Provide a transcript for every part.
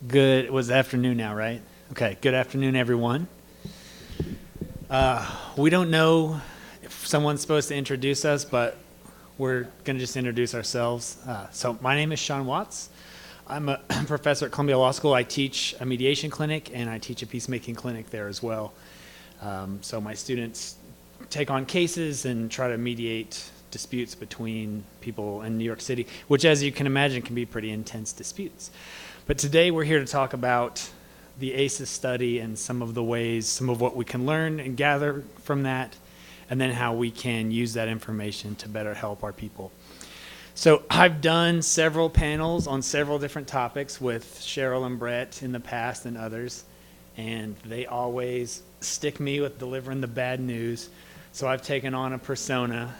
Good, it was afternoon now, right? Okay, good afternoon, everyone. We don't know if someone's supposed to introduce us, but we're going to just introduce ourselves. So my name is Sean Watts. I'm a professor at Columbia Law School. I teach a mediation clinic, and I teach a peacemaking clinic there as well. So my students take on cases and try to mediate disputes between people in New York City, which, as you can imagine, can be pretty intense disputes. But today we're here to talk about the ACEs study and some of the ways, some of what we can learn and gather from that, and then how we can use that information to better help our people. So I've done several panels on several different topics with Cheryl and Brett in the past and others, and they always stick me with delivering the bad news. So I've taken on a persona.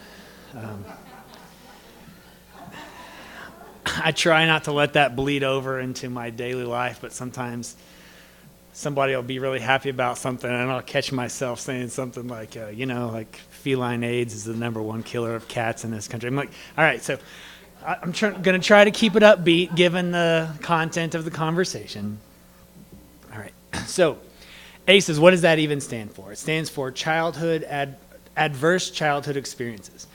I try not to let that bleed over into my daily life, but sometimes somebody will be really happy about something, and I'll catch myself saying something like, like feline AIDS is the #1 killer of cats in this country. I'm like, all right, so I'm going to try to keep it upbeat given the content of the conversation. All right, so ACEs, what does that even stand for? It stands for Adverse Childhood Experiences.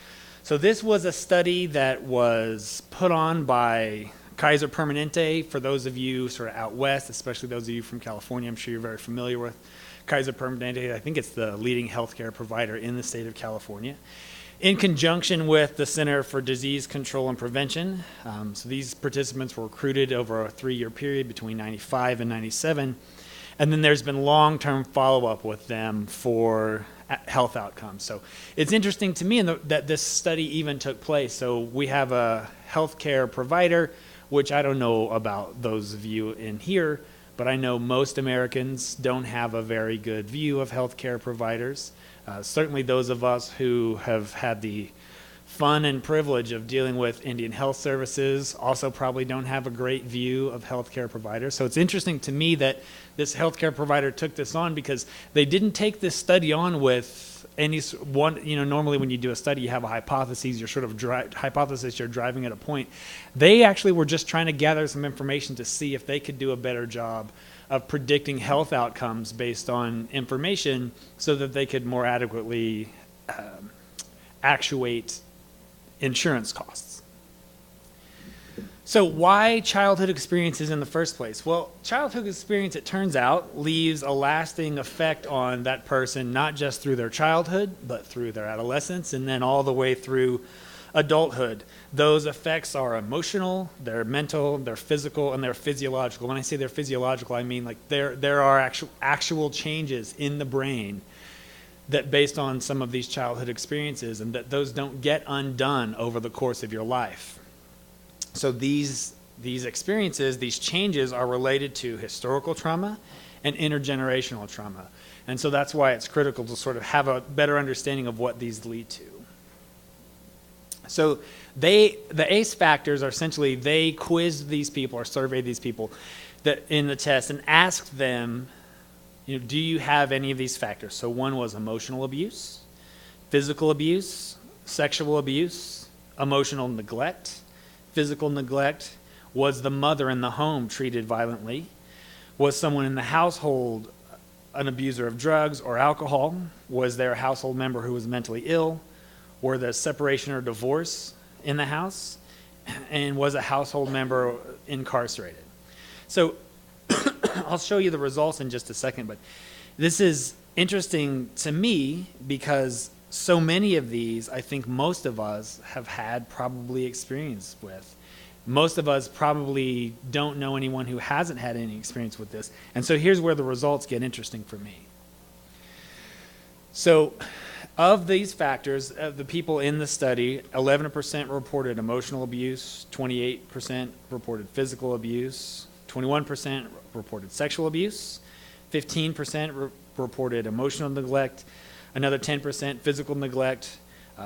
So this was a study that was put on by Kaiser Permanente. For those of you sort of out west, especially those of you from California, I'm sure you're very familiar with Kaiser Permanente. I think it's the leading healthcare provider in the state of California, in conjunction with the Center for Disease Control and Prevention. So these participants were recruited over a 3-year period between 95 and 97. And then there's been long-term follow-up with them for health outcomes. So it's interesting to me that this study even took place. So we have a healthcare provider, which I don't know about those of you in here, but I know most Americans don't have a very good view of healthcare providers. Certainly those of us who have had the fun and privilege of dealing with Indian Health Services also probably don't have a great view of healthcare providers. So it's interesting to me that this healthcare provider took this on, because they didn't take this study on with any one, normally when you do a study, you have a hypothesis, you're sort of you're driving at a point. They actually were just trying to gather some information to see if they could do a better job of predicting health outcomes based on information so that they could more adequately actuate insurance costs. So why childhood experiences in the first place? Well, childhood experience, it turns out, leaves a lasting effect on that person, not just through their childhood, but through their adolescence, and then all the way through adulthood. Those effects are emotional, they're mental, they're physical, and they're physiological. When I say they're physiological, I mean like there are actual changes in the brain that based on some of these childhood experiences, and that those don't get undone over the course of your life. So these experiences, these changes are related to historical trauma and intergenerational trauma. And so that's why it's critical to sort of have a better understanding of what these lead to. So the ACE factors are essentially, they quizzed these people or surveyed these people that in the test and asked them, do you have any of these factors? So one was emotional abuse, physical abuse, sexual abuse, emotional neglect, physical neglect. Was the mother in the home treated violently? Was someone in the household an abuser of drugs or alcohol? Was there a household member who was mentally ill? Were there separation or divorce in the house? And was a household member incarcerated? So I'll show you the results in just a second, but this is interesting to me because so many of these, I think most of us have had probably experience with. Most of us probably don't know anyone who hasn't had any experience with this. And so here's where the results get interesting for me. So of these factors, of the people in the study, 11% reported emotional abuse, 28% reported physical abuse, 21% reported sexual abuse, 15% reported emotional neglect, another 10% physical neglect.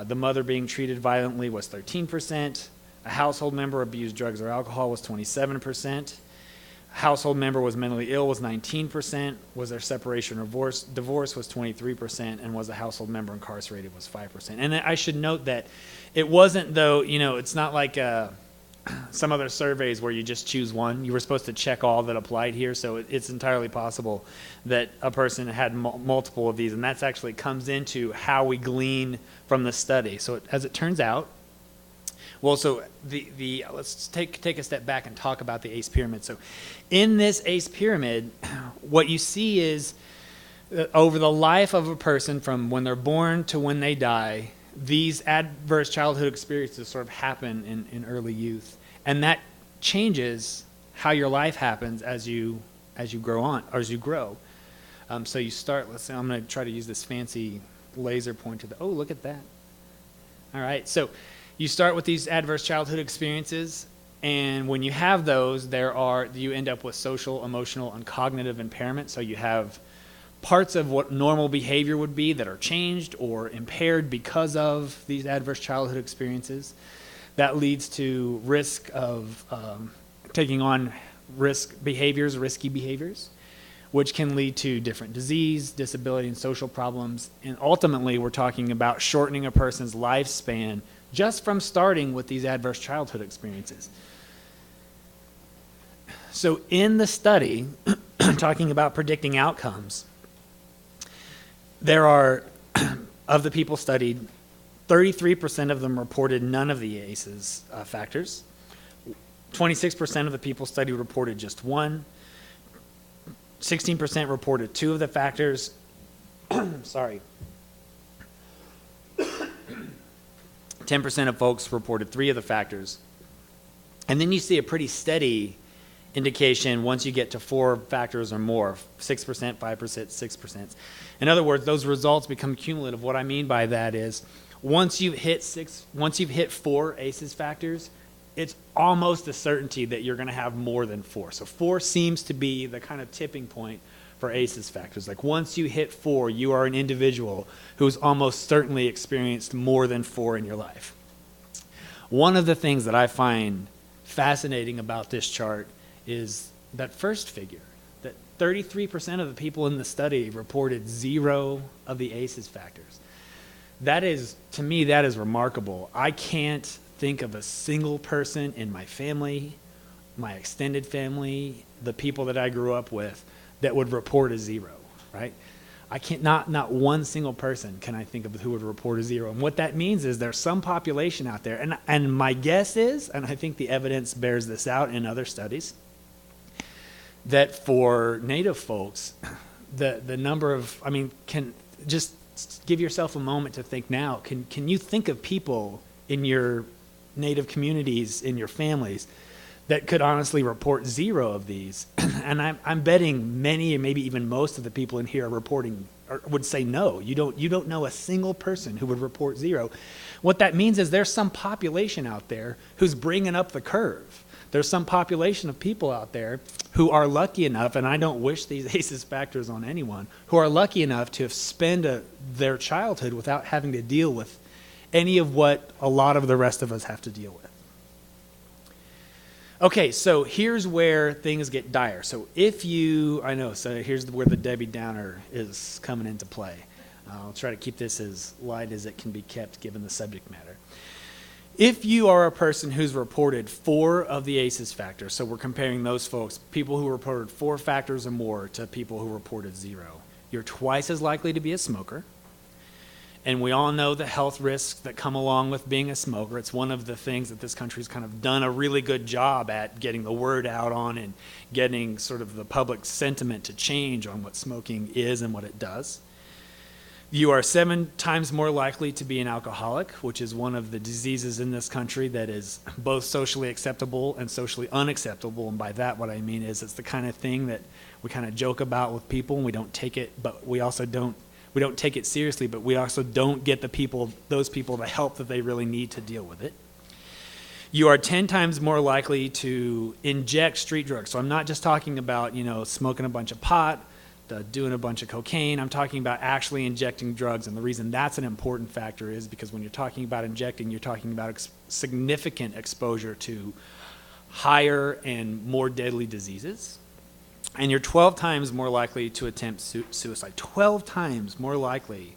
The mother being treated violently was 13%. A household member abused drugs or alcohol was 27%. A household member was mentally ill was 19%. Was there separation or divorce was 23%. And was a household member incarcerated was 5%. And I should note that it wasn't, though, it's not like some other surveys where you just choose one. You were supposed to check all that applied here, so it's entirely possible that a person had multiple of these, and that's actually comes into how we glean from the study. So as it turns out, well, so let's take a step back and talk about the ACE pyramid. So in this ACE pyramid, what you see is over the life of a person from when they're born to when they die, these adverse childhood experiences sort of happen in early youth. And that changes how your life happens as you grow on, or as you grow. So you start, let's say, I'm going to try to use this fancy laser pointer. Oh, look at that. All right, so you start with these adverse childhood experiences, and when you have those, you end up with social, emotional, and cognitive impairment. So you have parts of what normal behavior would be that are changed or impaired because of these adverse childhood experiences. That leads to risk of taking on risky behaviors, which can lead to different disease, disability, and social problems. And ultimately, we're talking about shortening a person's lifespan just from starting with these adverse childhood experiences. So in the study, talking about predicting outcomes, there are, of the people studied, 33% of them reported none of the ACEs factors. 26% of the people studied reported just one. 16% reported two of the factors. Sorry. 10% of folks reported three of the factors. And then you see a pretty steady indication once you get to four factors or more, 6%, 5%, 6%. In other words, those results become cumulative. What I mean by that is once you've hit four ACEs factors, it's almost a certainty that you're going to have more than four. So four seems to be the kind of tipping point for ACEs factors. Like once you hit four, you are an individual who's almost certainly experienced more than four in your life. One of the things that I find fascinating about this chart is that first figure, that 33% of the people in the study reported zero of the ACEs factors. That is, to me, that is remarkable. I can't think of a single person in my family, my extended family, the people that I grew up with, that would report a zero, right? I can't, not one single person can I think of who would report a zero. And what that means is there's some population out there, and my guess is, and I think the evidence bears this out in other studies, that for Native folks, the number of, I mean, can just give yourself a moment to think now. Can you think of people in your Native communities, in your families, that could honestly report zero of these? And I'm betting many, and maybe even most of the people in here are reporting, or would say no. You don't know a single person who would report zero. What that means is there's some population out there who's bringing up the curve. There's some population of people out there who are lucky enough, and I don't wish these ACEs factors on anyone, who are lucky enough to have spent their childhood without having to deal with any of what a lot of the rest of us have to deal with. Okay, so here's where things get dire. So here's where the Debbie Downer is coming into play. I'll try to keep this as light as it can be kept given the subject matter. If you are a person who's reported four of the ACEs factors, so we're comparing those folks, people who reported four factors or more to people who reported zero, you're twice as likely to be a smoker. And we all know the health risks that come along with being a smoker. It's one of the things that this country's kind of done a really good job at getting the word out on and getting sort of the public sentiment to change on what smoking is and what it does. You are 7 times more likely to be an alcoholic, which is one of the diseases in this country that is both socially acceptable and socially unacceptable. And by that, what I mean is it's the kind of thing that we kind of joke about with people, and we don't take it, but we don't take it seriously, but we also don't get those people the help that they really need to deal with it. You are 10 times more likely to inject street drugs. So I'm not just talking about, smoking a bunch of pot, doing a bunch of cocaine. I'm talking about actually injecting drugs. And the reason that's an important factor is because when you're talking about injecting, you're talking about significant exposure to higher and more deadly diseases. And you're 12 times more likely to attempt suicide, 12 times more likely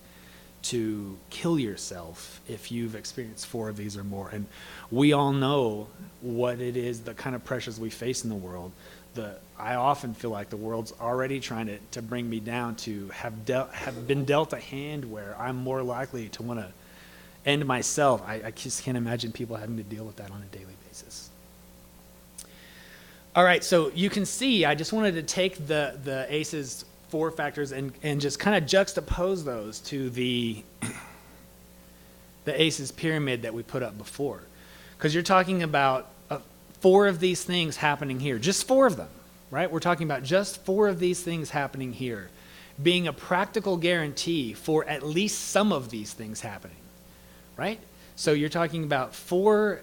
to kill yourself if you've experienced 4 of these or more. And we all know what it is, the kind of pressures we face in the world. I often feel like the world's already trying to bring me down to have been dealt a hand where I'm more likely to want to end myself. I just can't imagine people having to deal with that on a daily basis. All right, so you can see I just wanted to take the ACEs 4 factors and just kind of juxtapose those to the ACEs pyramid that we put up before. Because you're talking about 4 of these things happening here, just 4 of them, right? We're talking about just 4 of these things happening here, being a practical guarantee for at least some of these things happening, right? So you're talking about 4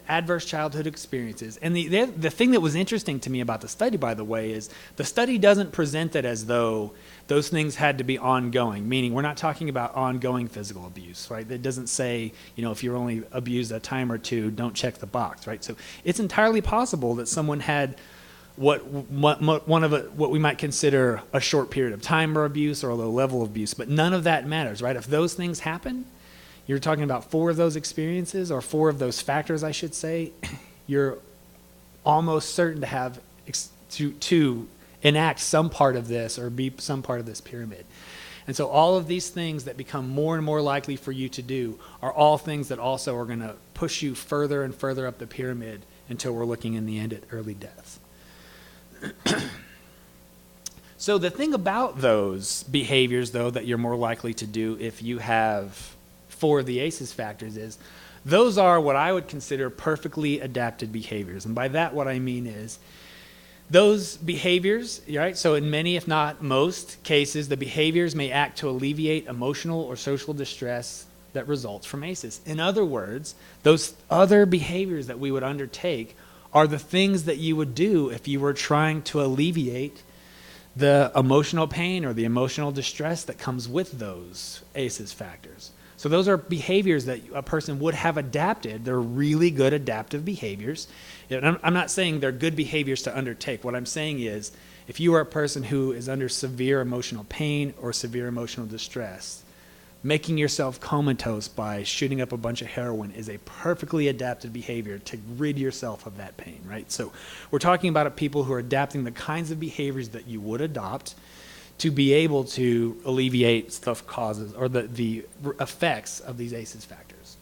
adverse childhood experiences. And the thing that was interesting to me about the study, by the way, is the study doesn't present it as though those things had to be ongoing, meaning we're not talking about ongoing physical abuse, right? It doesn't say, if you're only abused a time or 2, don't check the box, right? So it's entirely possible that someone had what we might consider a short period of time or abuse or a low level of abuse, but none of that matters, right? If those things happen, you're talking about 4 of those experiences, or 4 of those factors, I should say, you're almost certain to have to enact some part of this or be some part of this pyramid. And so all of these things that become more and more likely for you to do are all things that also are going to push you further and further up the pyramid until we're looking in the end at early death. So the thing about those behaviors, though, that you're more likely to do if you have 4 of the ACEs factors is those are what I would consider perfectly adapted behaviors. And by that, what I mean is those behaviors, right? So in many, if not most cases, the behaviors may act to alleviate emotional or social distress that results from ACEs. In other words, those other behaviors that we would undertake are the things that you would do if you were trying to alleviate the emotional pain or the emotional distress that comes with those ACEs factors. So those are behaviors that a person would have adapted. They're really good adaptive behaviors. I'm not saying they're good behaviors to undertake. What I'm saying is if you are a person who is under severe emotional pain or severe emotional distress, making yourself comatose by shooting up a bunch of heroin is a perfectly adapted behavior to rid yourself of that pain, right? So we're talking about people who are adapting the kinds of behaviors that you would adopt to be able to alleviate stuff causes or the effects of these ACEs factors.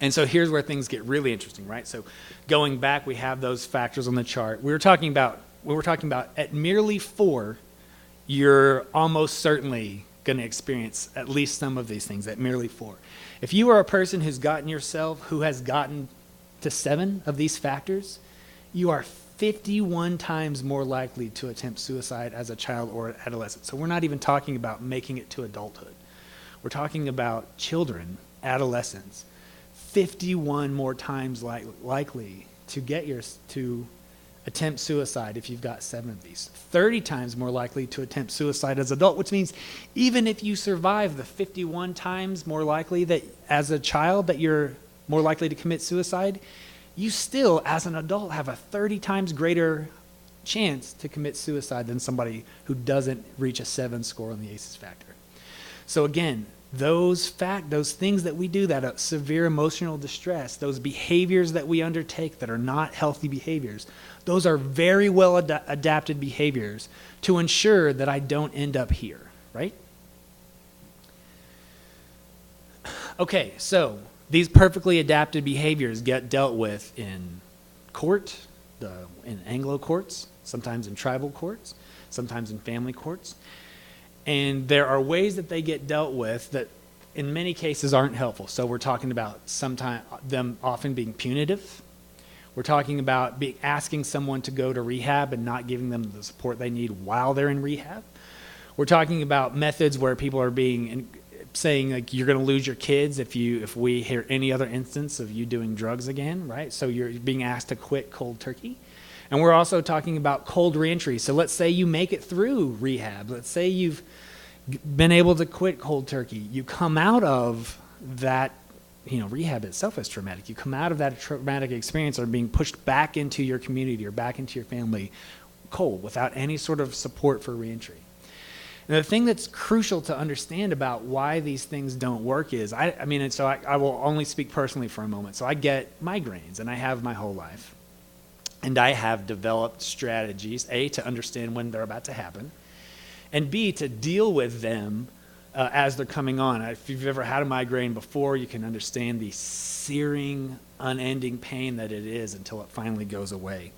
And so here's where things get really interesting, right? So going back, we have those factors on the chart. We were talking about at merely 4, you're almost certainly going to experience at least some of these things at merely 4. If you are a person who has gotten to 7 of these factors, you are 51 times more likely to attempt suicide as a child or adolescent. So we're not even talking about making it to adulthood. We're talking about children, adolescents, 51 more times likely to attempt suicide if you've got 7 of these. 30 times more likely to attempt suicide as an adult, which means even if you survive the 51 times more likely that as a child that you're more likely to commit suicide, you still, as an adult, have a 30 times greater chance to commit suicide than somebody who doesn't reach a 7 score on the ACEs factor. So again, those things that we do, that severe emotional distress, those behaviors that we undertake that are not healthy behaviors, those are very well adapted behaviors to ensure that I don't end up here, right? Okay, so these perfectly adapted behaviors get dealt with in court, in Anglo courts, sometimes in tribal courts, sometimes in family courts. And there are ways that they get dealt with that in many cases aren't helpful. So we're talking about them often being punitive. We're talking about asking someone to go to rehab and not giving them the support they need while they're in rehab. We're talking about methods where people are saying like you're going to lose your kids if we hear any other instance of you doing drugs again, right? So you're being asked to quit cold turkey. And we're also talking about cold reentry. So let's say you make it through rehab. Let's say you've been able to quit cold turkey. You come out of that, rehab itself is traumatic. You come out of that traumatic experience or being pushed back into your community or back into your family cold without any sort of support for reentry. And the thing that's crucial to understand about why these things don't work is, I will only speak personally for a moment. So I get migraines, and I have my whole life. And I have developed strategies, A, to understand when they're about to happen, and B, to deal with them as they're coming on. If you've ever had a migraine before, you can understand the searing, unending pain that it is until it finally goes away.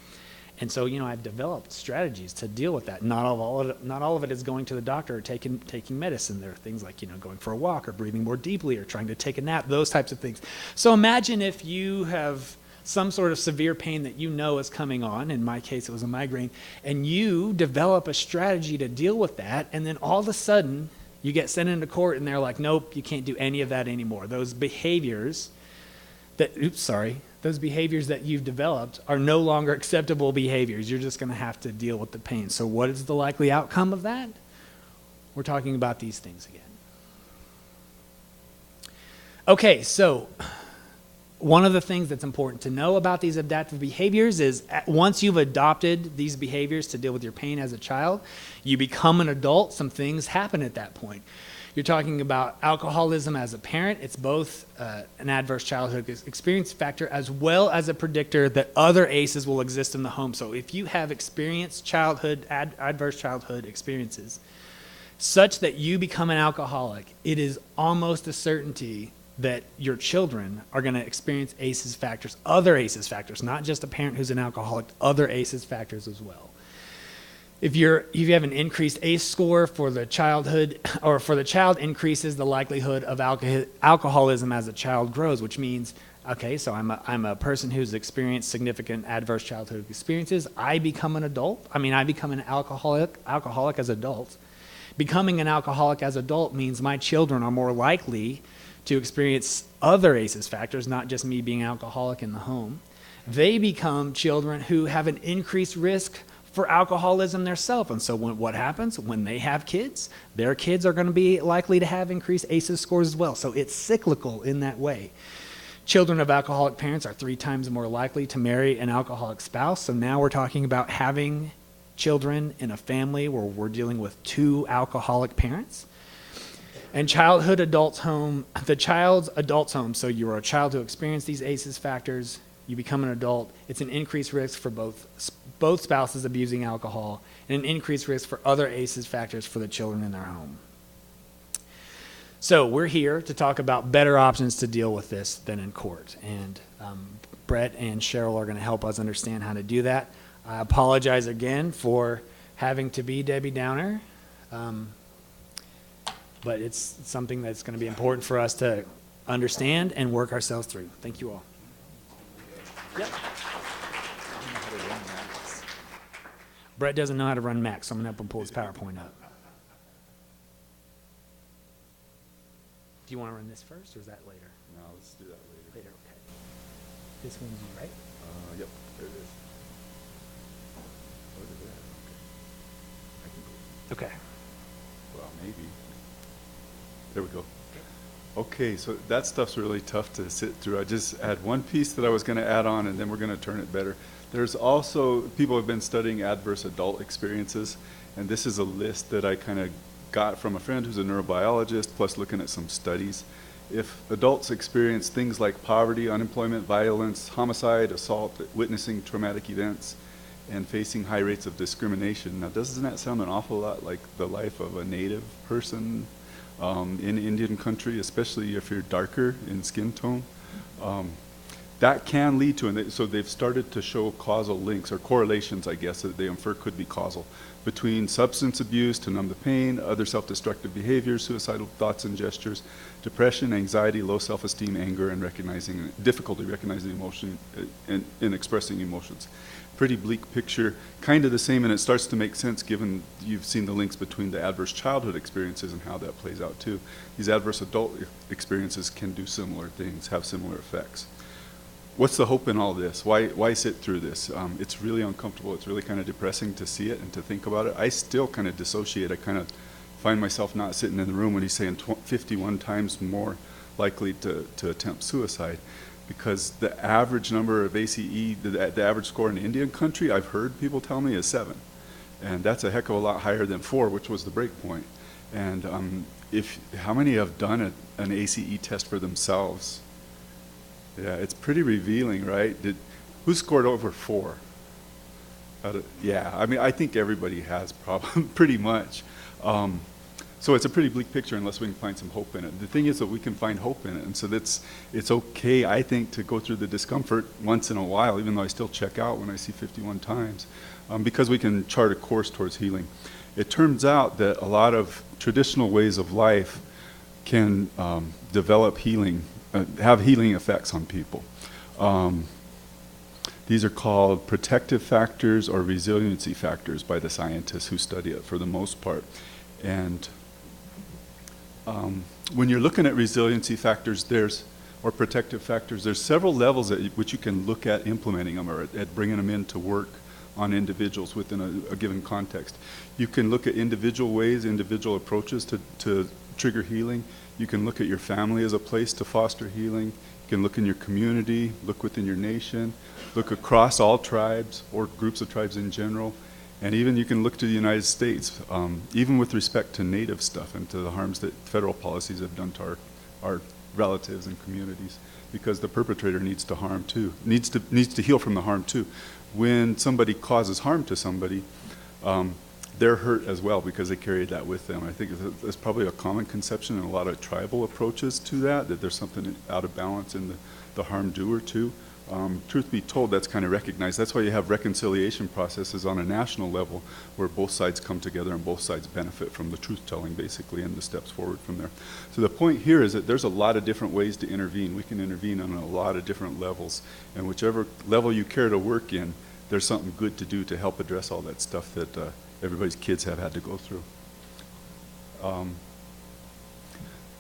And so, I've developed strategies to deal with that. Not all of it is going to the doctor or taking medicine. There are things like, going for a walk or breathing more deeply or trying to take a nap, those types of things. So imagine if you have some sort of severe pain that is coming on. In my case, it was a migraine. And you develop a strategy to deal with that. And then all of a sudden, you get sent into court and they're like, nope, you can't do any of that anymore. Those behaviors that you've developed are no longer acceptable behaviors. You're just going to have to deal with the pain. So what is the likely outcome of that? We're talking about these things again. Okay, so one of the things that's important to know about these adaptive behaviors is once you've adopted these behaviors to deal with your pain as a child, you become an adult, some things happen at that point. You're talking about alcoholism as a parent. It's both an adverse childhood experience factor as well as a predictor that other ACEs will exist in the home. So if you have experienced adverse childhood experiences such that you become an alcoholic, it is almost a certainty that your children are going to experience ACEs factors, other ACEs factors, not just a parent who's an alcoholic, other ACEs factors as well. If you have an increased ACE score for the childhood, or for the child, increases the likelihood of alcoholism as the child grows, which means, okay, so I'm a person who's experienced significant adverse childhood experiences. I become an adult. I become an alcoholic as adults. Becoming an alcoholic as adult means my children are more likely to experience other ACEs factors, not just me being alcoholic in the home. They become children who have an increased risk for alcoholism themselves. And so what happens when they have kids? Their kids are going to be likely to have increased ACEs scores as well. So it's cyclical in that way. Children of alcoholic parents are 3 times more likely to marry an alcoholic spouse. So now we're talking about having children in a family where we're dealing with 2 alcoholic parents. And the child's adult's home, so you're a child who experienced these ACEs factors, you become an adult, it's an increased risk for both spouses abusing alcohol, and an increased risk for other ACEs factors for the children in their home. So we're here to talk about better options to deal with this than in court. And Brett and Cheryl are going to help us understand how to do that. I apologize again for having to be Debbie Downer, but it's something that's going to be important for us to understand and work ourselves through. Thank you all. Yep. Brett doesn't know how to run Mac, so I'm going to have him pull his PowerPoint up. Do you want to run this first, or is that later? No, let's do that later. Later, okay. This one's you, right? Yep, there it is. Look at that. Okay. Okay. Well, maybe. There we go. Okay, so that stuff's really tough to sit through. I just had one piece that I was going to add on, and then we're going to turn it better. There's also, people have been studying adverse adult experiences, and this is a list that I kind of got from a friend who's a neurobiologist, plus looking at some studies. If adults experience things like poverty, unemployment, violence, homicide, assault, witnessing traumatic events, and facing high rates of discrimination, now doesn't that sound an awful lot like the life of a native person in Indian country, especially if you're darker in skin tone? That can lead to, and so they've started to show causal links, or correlations, I guess, that they infer could be causal, between substance abuse to numb the pain, other self-destructive behaviors, suicidal thoughts and gestures, depression, anxiety, low self-esteem, anger, and difficulty recognizing emotion and expressing emotions. Pretty bleak picture, kind of the same, and it starts to make sense given you've seen the links between the adverse childhood experiences and how that plays out too. These adverse adult experiences can do similar things, have similar effects. What's the hope in all this? Why sit through this? It's really uncomfortable. It's really kind of depressing to see it and to think about it. I still kind of dissociate. I kind of find myself not sitting in the room when he's saying 51 times more likely to attempt suicide, because the average number of ACE, the average score in Indian country, I've heard people tell me, is 7. And that's a heck of a lot higher than 4, which was the break point. And how many have done an ACE test for themselves? Yeah, it's pretty revealing, right? Who scored over 4? Yeah, I mean, I think everybody has pretty much. So it's a pretty bleak picture unless we can find some hope in it. The thing is that we can find hope in it, and so it's okay, I think, to go through the discomfort once in a while, even though I still check out when I see 51 times, because we can chart a course towards healing. It turns out that a lot of traditional ways of life can develop healing, have healing effects on people. These are called protective factors or resiliency factors by the scientists who study it for the most part. And when you're looking at resiliency factors, or protective factors, there's several levels at which you can look at implementing them or at bringing them into work on individuals within a given context. You can look at individual ways, individual approaches to trigger healing. You can look at your family as a place to foster healing. You can look in your community, look within your nation, look across all tribes or groups of tribes in general, and even you can look to the United States, even with respect to native stuff and to the harms that federal policies have done to our relatives and communities, because the perpetrator needs to harm too, needs to heal from the harm too. When somebody causes harm to somebody, they're hurt as well because they carry that with them. I think that's probably a common conception in a lot of tribal approaches to that there's something out of balance in the harm doer too. Truth be told, that's kind of recognized. That's why you have reconciliation processes on a national level where both sides come together and both sides benefit from the truth-telling, basically, and the steps forward from there. So the point here is that there's a lot of different ways to intervene. We can intervene on a lot of different levels, and whichever level you care to work in, there's something good to do to help address all that stuff that everybody's kids have had to go through.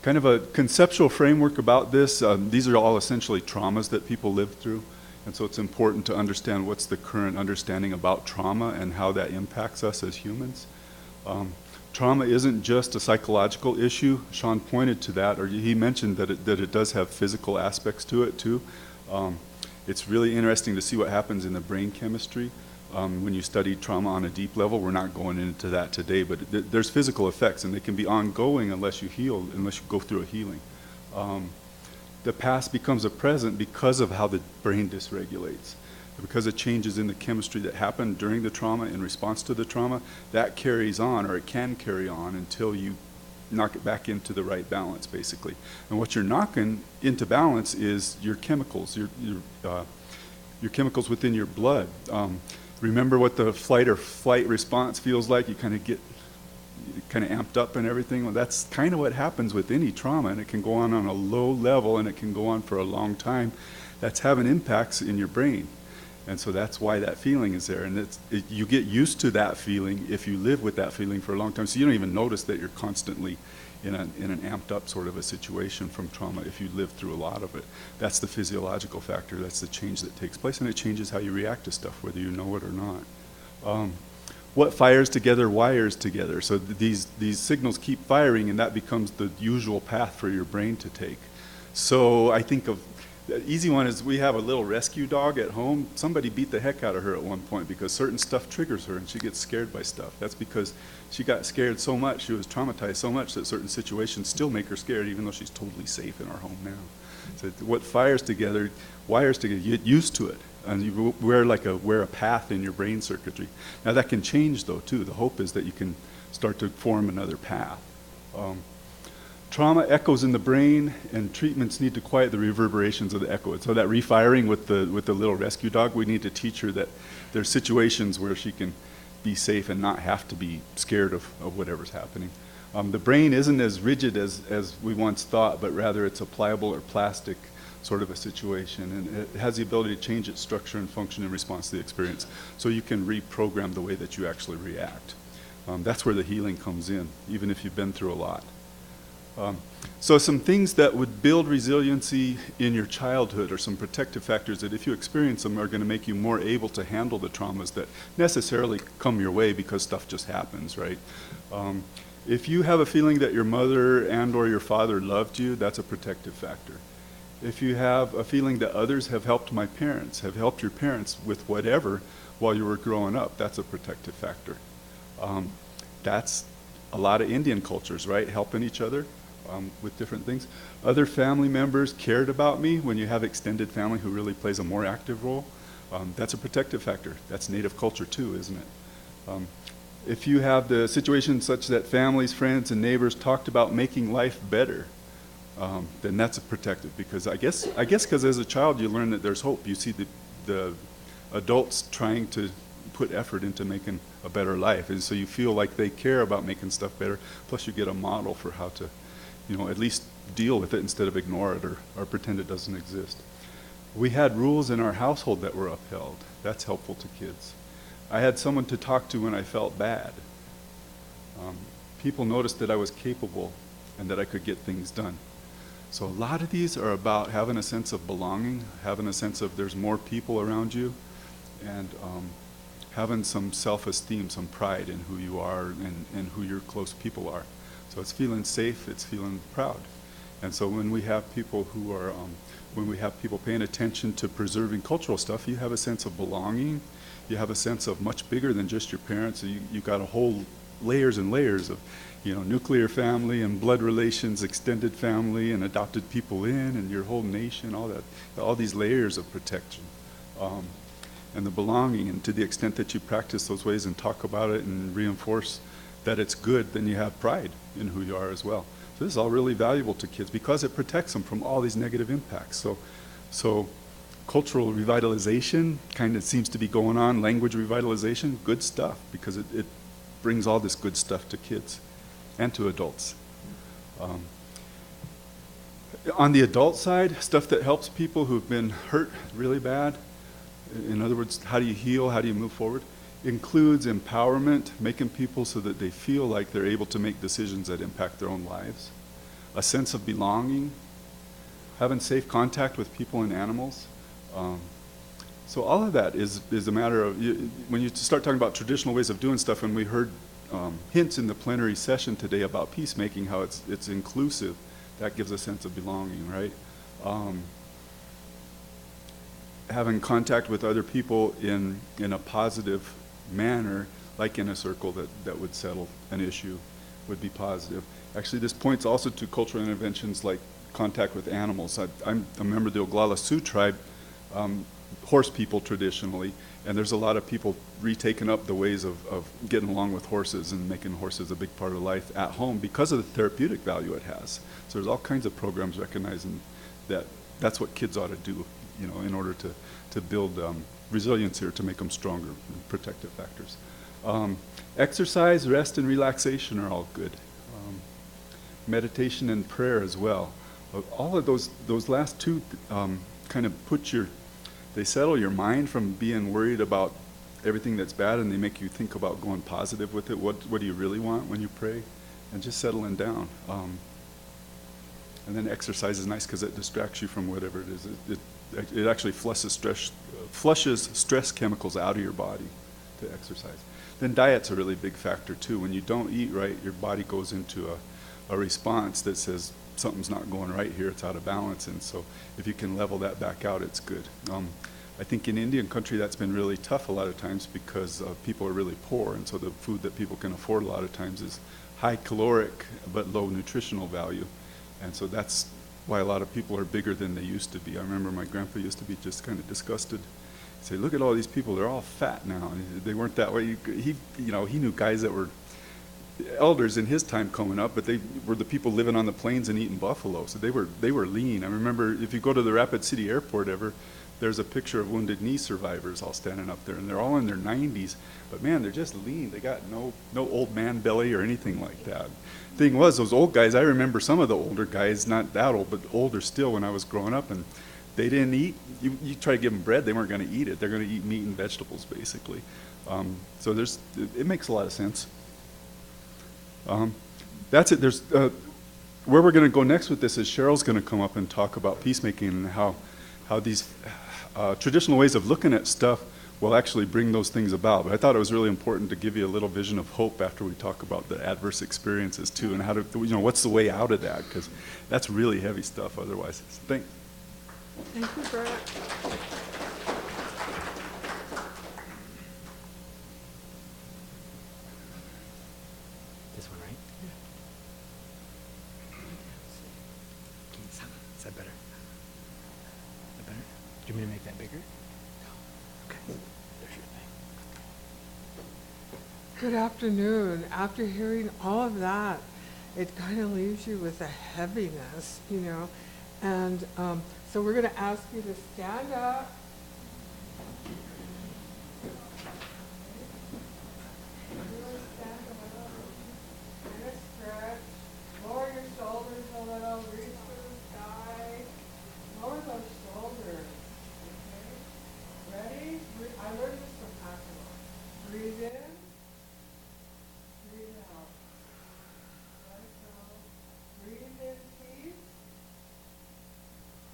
Kind of a conceptual framework about this. These are all essentially traumas that people live through, and so it's important to understand what's the current understanding about trauma and how that impacts us as humans. Trauma isn't just a psychological issue. Sean pointed to that, or he mentioned that it does have physical aspects to it too. It's really interesting to see what happens in the brain chemistry. When you study trauma on a deep level, we're not going into that today, but there's physical effects, and they can be ongoing unless you heal, unless you go through a healing. The past becomes a present because of how the brain dysregulates. Because of changes in the chemistry that happened during the trauma in response to the trauma, that carries on, or it can carry on until you knock it back into the right balance, basically. And what you're knocking into balance is your chemicals, your chemicals within your blood. Remember what the flight or flight response feels like? You kind of get amped up and everything. Well, that's kind of what happens with any trauma, and it can go on a low level, and it can go on for a long time. That's having impacts in your brain. And so that's why that feeling is there. And you get used to that feeling if you live with that feeling for a long time. So you don't even notice that you're constantly in an amped up sort of a situation from trauma if you live through a lot of it. That's the physiological factor. That's the change that takes place, and it changes how you react to stuff, whether you know it or not. What fires together wires together. So these signals keep firing, and that becomes the usual path for your brain to take. So I think of the easy one is we have a little rescue dog at home. Somebody beat the heck out of her at one point because certain stuff triggers her and she gets scared by stuff. That's because she got scared so much, she was traumatized so much that certain situations still make her scared even though she's totally safe in our home now. So what fires together, wires together, you get used to it. And you wear a path in your brain circuitry. Now that can change though too. The hope is that you can start to form another path. Trauma echoes in the brain, and treatments need to quiet the reverberations of the echo. So that refiring with the little rescue dog, we need to teach her that there's situations where she can be safe and not have to be scared of whatever's happening. The brain isn't as rigid as we once thought, but rather it's a pliable or plastic sort of a situation, and it has the ability to change its structure and function in response to the experience. So you can reprogram the way that you actually react. That's where the healing comes in, even if you've been through a lot. So some things that would build resiliency in your childhood are some protective factors that if you experience them are going to make you more able to handle the traumas that necessarily come your way because stuff just happens, right? If you have a feeling that your mother and or your father loved you, that's a protective factor. If you have a feeling that others have helped my parents, have helped your parents with whatever while you were growing up, that's a protective factor. That's a lot of Indian cultures, right? Helping each other with different things. Other family members cared about me. When you have extended family who really plays a more active role, that's a protective factor. That's native culture too, isn't it? If you have the situation such that families, friends, and neighbors talked about making life better, then that's a protective, because I guess because as a child you learn that there's hope. You see the adults trying to put effort into making a better life, and so you feel like they care about making stuff better. Plus you get a model for how to, at least deal with it instead of ignore it or pretend it doesn't exist. We had rules in our household that were upheld. That's helpful to kids. I had someone to talk to when I felt bad. People noticed that I was capable and that I could get things done. So a lot of these are about having a sense of belonging, having a sense of there's more people around you, and having some self-esteem, some pride in who you are and who your close people are. So it's feeling safe, it's feeling proud. And so when we have people who are, when we have people paying attention to preserving cultural stuff, you have a sense of belonging. You have a sense of much bigger than just your parents. So you've got a whole layers and layers of, nuclear family and blood relations, extended family and adopted people and your whole nation, all these layers of protection. And the belonging, and to the extent that you practice those ways and talk about it and reinforce that it's good, then you have pride in who you are as well. So this is all really valuable to kids because it protects them from all these negative impacts. So cultural revitalization kind of seems to be going on, language revitalization, good stuff, because it brings all this good stuff to kids and to adults. On the adult side, stuff that helps people who've been hurt really bad, in other words, how do you heal, how do you move forward, includes empowerment, making people so that they feel like they're able to make decisions that impact their own lives, a sense of belonging, having safe contact with people and animals. So all of that is a matter of, when you start talking about traditional ways of doing stuff, and we heard hints in the plenary session today about peacemaking, how it's inclusive, that gives a sense of belonging, right? Having contact with other people in a positive manner, like in a circle that would settle an issue, would be positive. Actually, this points also to cultural interventions like contact with animals. I'm a member of the Oglala Sioux tribe, horse people traditionally, and there's a lot of people retaking up the ways of getting along with horses and making horses a big part of life at home because of the therapeutic value it has. So there's all kinds of programs recognizing that that's what kids ought to do, in order to build resilience here, to make them stronger, protective factors. Exercise, rest, and relaxation are all good. Meditation and prayer as well. All of those last two kind of they settle your mind from being worried about everything that's bad, and they make you think about going positive with it. What do you really want when you pray? And just settling down. And then exercise is nice because it distracts you from whatever it is. It actually flushes stress chemicals out of your body to exercise. Then diet's a really big factor too. When you don't eat right, your body goes into a response that says something's not going right here, it's out of balance, and so if you can level that back out, it's good. I think in Indian country that's been really tough a lot of times because people are really poor, and so the food that people can afford a lot of times is high caloric but low nutritional value, and so that's why a lot of people are bigger than they used to be. I remember my grandpa used to be just kind of disgusted. He'd say, look at all these people, they're all fat now. And they weren't that way. He knew guys that were elders in his time coming up, but they were the people living on the plains and eating buffalo, so they were lean. I remember if you go to the Rapid City Airport ever, there's a picture of Wounded Knee survivors all standing up there, and they're all in their 90s, but man, they're just lean. They got no old man belly or anything like that. Thing was, those old guys, I remember some of the older guys, not that old, but older still when I was growing up, and they didn't eat. You try to give them bread, they weren't going to eat it. They're going to eat meat and vegetables, basically. So it makes a lot of sense. That's it. There's where we're going to go next with this is Cheryl's going to come up and talk about peacemaking and how these traditional ways of looking at stuff will actually bring those things about. But I thought it was really important to give you a little vision of hope after we talk about the adverse experiences too, and how to, what's the way out of that, because that's really heavy stuff otherwise. Thanks. Thank you, Brett. This one, right? Do you want me to make that bigger? Okay. There's your thing. Good afternoon. After hearing all of that, it kind of leaves you with a heaviness, you know. And so we're going to ask you to stand up. Really stand a little. And a stretch. Lower your shoulders a little. Reach for the sky. Lower those shoulders. Okay? Ready? I learned this from Akela. Breathe in. Breathe out. Let it go. Breathe in peace.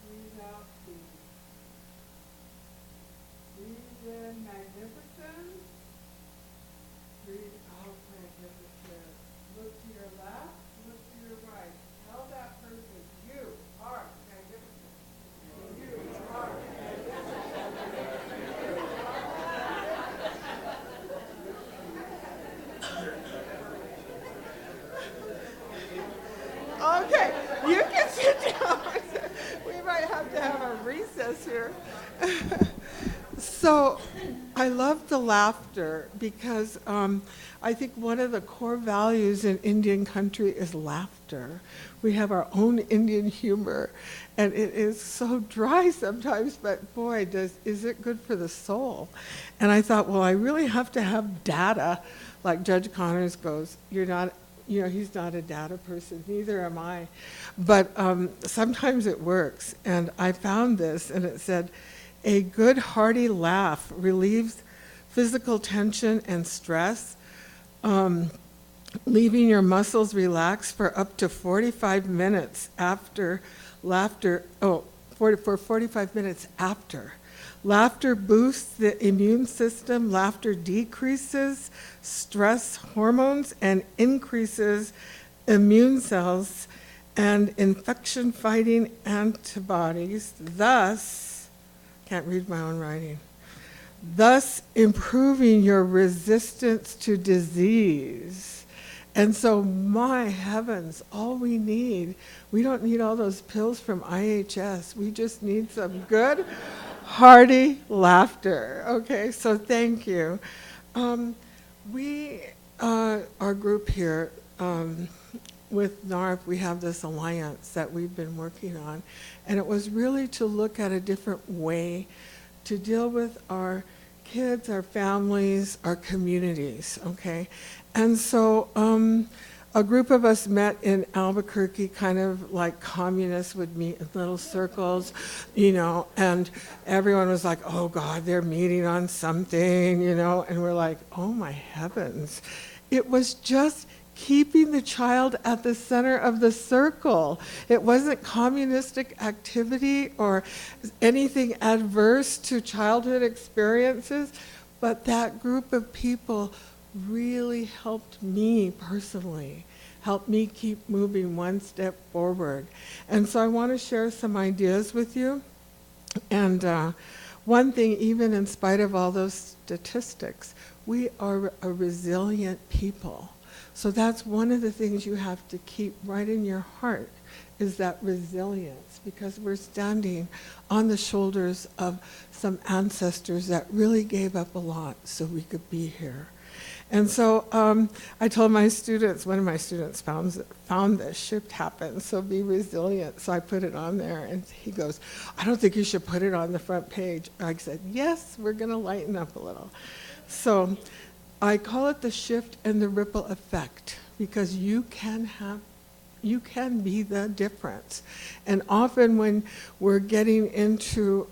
Breathe out peace. Breathe in magnificence. Breathe out magnificence. Look to your left. Look to your right. Tell that person, you are magnificent. You are magnificent. Okay, you can sit down. We might have to have a recess here. So I love the laughter because I think one of the core values in Indian country is laughter. We have our own Indian humor, and it is so dry sometimes, but boy, is it good for the soul. And I thought, well, I really have to have data, like Judge Connors goes, you're not, you know, he's not a data person, neither am I. But sometimes it works, and I found this, and it said, a good hearty laugh relieves physical tension and stress, leaving your muscles relaxed for up to 45 minutes after laughter, for 45 minutes after. Laughter boosts the immune system, laughter decreases stress hormones and increases immune cells and infection-fighting antibodies, thus, can't read my own writing, thus improving your resistance to disease. And so, my heavens, all we don't need all those pills from IHS. We just need some good, hearty laughter. Okay, so thank you. Our group here, with NARP, we have this alliance that we've been working on, and it was really to look at a different way to deal with our kids, our families, our communities, okay? And so a group of us met in Albuquerque, kind of like communists would meet in little circles, you know, and everyone was like, oh God, they're meeting on something, you know, and we're like, oh my heavens. It was just keeping the child at the center of the circle. It wasn't communistic activity or anything adverse to childhood experiences, but that group of people really helped me personally, helped me keep moving one step forward. And so I want to share some ideas with you. And one thing, even in spite of all those statistics, we are a resilient people. So that's one of the things you have to keep right in your heart, is that resilience, because we're standing on the shoulders of some ancestors that really gave up a lot so we could be here. And so I told my students, one of my students found this, shift happens, so be resilient. So I put it on there, and he goes, I don't think you should put it on the front page. I said, yes, we're going to lighten up a little. So I call it the shift and the ripple effect, because you can be the difference. And often when we're getting into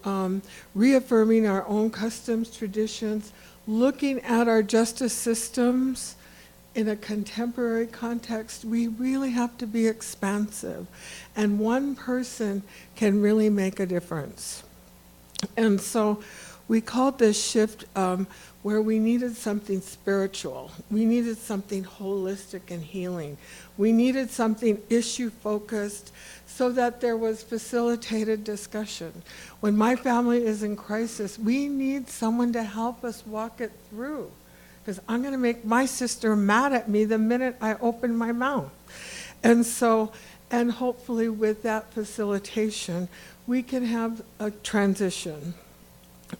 reaffirming our own customs, traditions, looking at our justice systems in a contemporary context, we really have to be expansive. And one person can really make a difference. And so we called this shift where we needed something spiritual. We needed something holistic and healing. We needed something issue-focused so that there was facilitated discussion. When my family is in crisis, we need someone to help us walk it through, because I'm going to make my sister mad at me the minute I open my mouth. And so And hopefully with that facilitation, we can have a transition.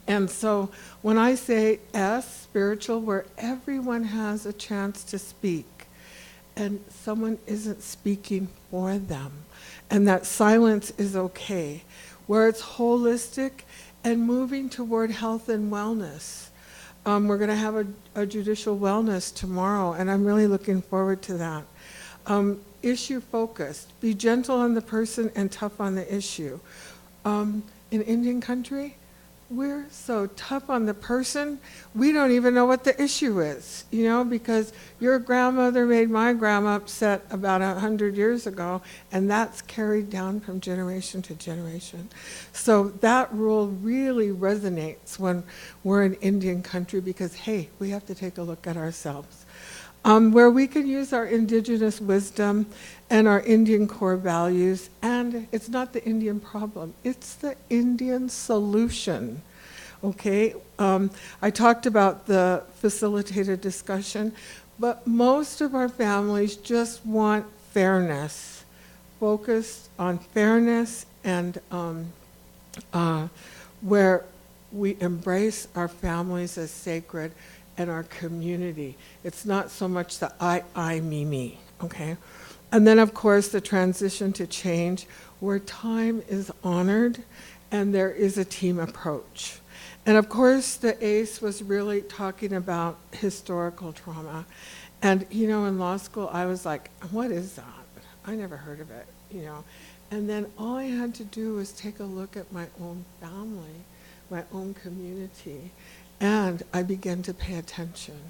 And so when I say S, spiritual, where everyone has a chance to speak, and someone isn't speaking for them, and that silence is okay, where it's holistic and moving toward health and wellness. We're going to have a judicial wellness tomorrow, and I'm really looking forward to that. Issue focused, be gentle on the person and tough on the issue. In Indian country, we're so tough on the person, we don't even know what the issue is, you know, because your grandmother made my grandma upset about 100 years ago, and that's carried down from generation to generation. So that rule really resonates when we're in Indian country because, hey, we have to take a look at ourselves. Where we can use our indigenous wisdom and our Indian core values, and it's not the Indian problem, it's the Indian solution, okay? I talked about the facilitated discussion, but most of our families just want fairness, focused on fairness and where we embrace our families as sacred and our community. It's not so much the I, me, okay? And then, of course, the transition to change, where time is honored and there is a team approach. And of course, the ACE was really talking about historical trauma. And, you know, in law school, I was like, what is that? I never heard of it, you know? And then all I had to do was take a look at my own family, my own community, and I began to pay attention.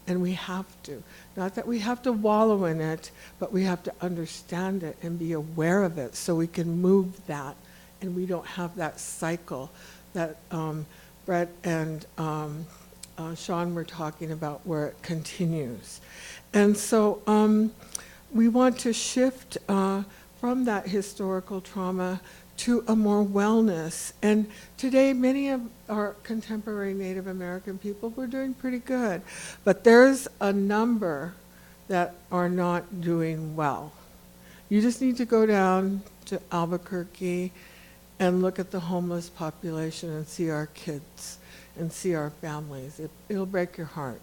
And we have to. Not that we have to wallow in it, but we have to understand it and be aware of it so we can move that and we don't have that cycle that Brett and Sean were talking about where it continues. And so we want to shift from that historical trauma to a more wellness. And today, many of our contemporary Native American people, we're doing pretty good. But there's a number that are not doing well. You just need to go down to Albuquerque and look at the homeless population and see our kids and see our families. It'll break your heart.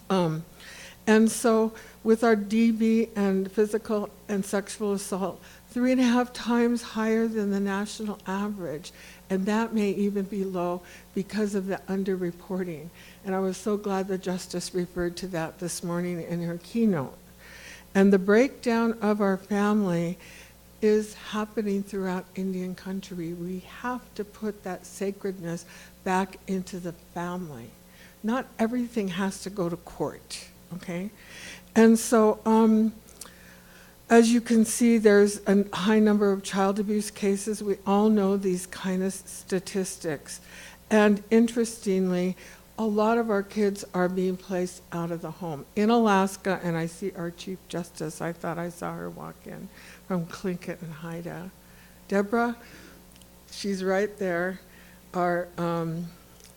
And so with our DV and physical and sexual assault, 3.5 times higher than the national average, and that may even be low because of the underreporting. And I was so glad the Justice referred to that this morning in her keynote. And the breakdown of our family is happening throughout Indian country. We have to put that sacredness back into the family. Not everything has to go to court, okay? And so, as you can see, there's a high number of child abuse cases. We all know these kind of statistics. And interestingly, a lot of our kids are being placed out of the home. In Alaska, and I see our Chief Justice, I thought I saw her walk in from Tlingit and Haida. Deborah, she's right there. Our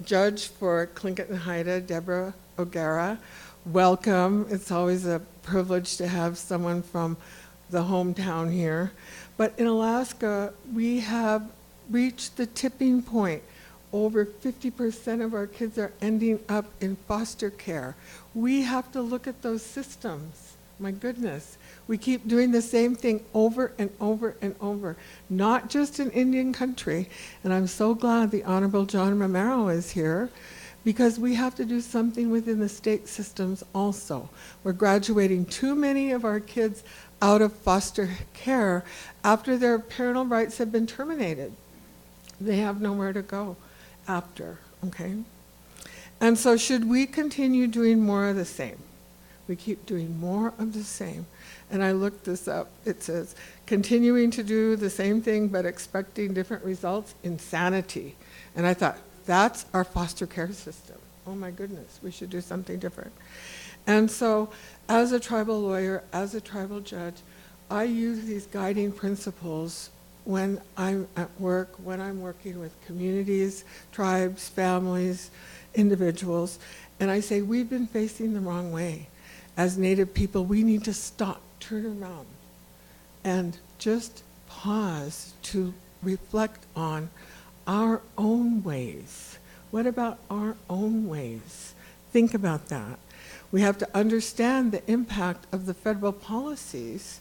judge for Tlingit and Haida, Deborah O'Gara, welcome. It's always a privilege to have someone from the hometown here. But in Alaska, we have reached the tipping point. Over 50% of our kids are ending up in foster care. We have to look at those systems. My goodness. We keep doing the same thing over and over and over, not just in Indian country. And I'm so glad the Honorable John Romero is here, because we have to do something within the state systems also. We're graduating too many of our kids out of foster care after their parental rights have been terminated. They have nowhere to go after, okay? And so should we continue doing more of the same? We keep doing more of the same. And I looked this up. It says, continuing to do the same thing but expecting different results, insanity. And I thought, that's our foster care system. Oh my goodness, we should do something different. And so, as a tribal lawyer, as a tribal judge, I use these guiding principles when I'm at work, when I'm working with communities, tribes, families, individuals, and I say, we've been facing the wrong way. As Native people, we need to stop, turn around, and just pause to reflect on our own ways. What about our own ways? Think about that. We have to understand the impact of the federal policies,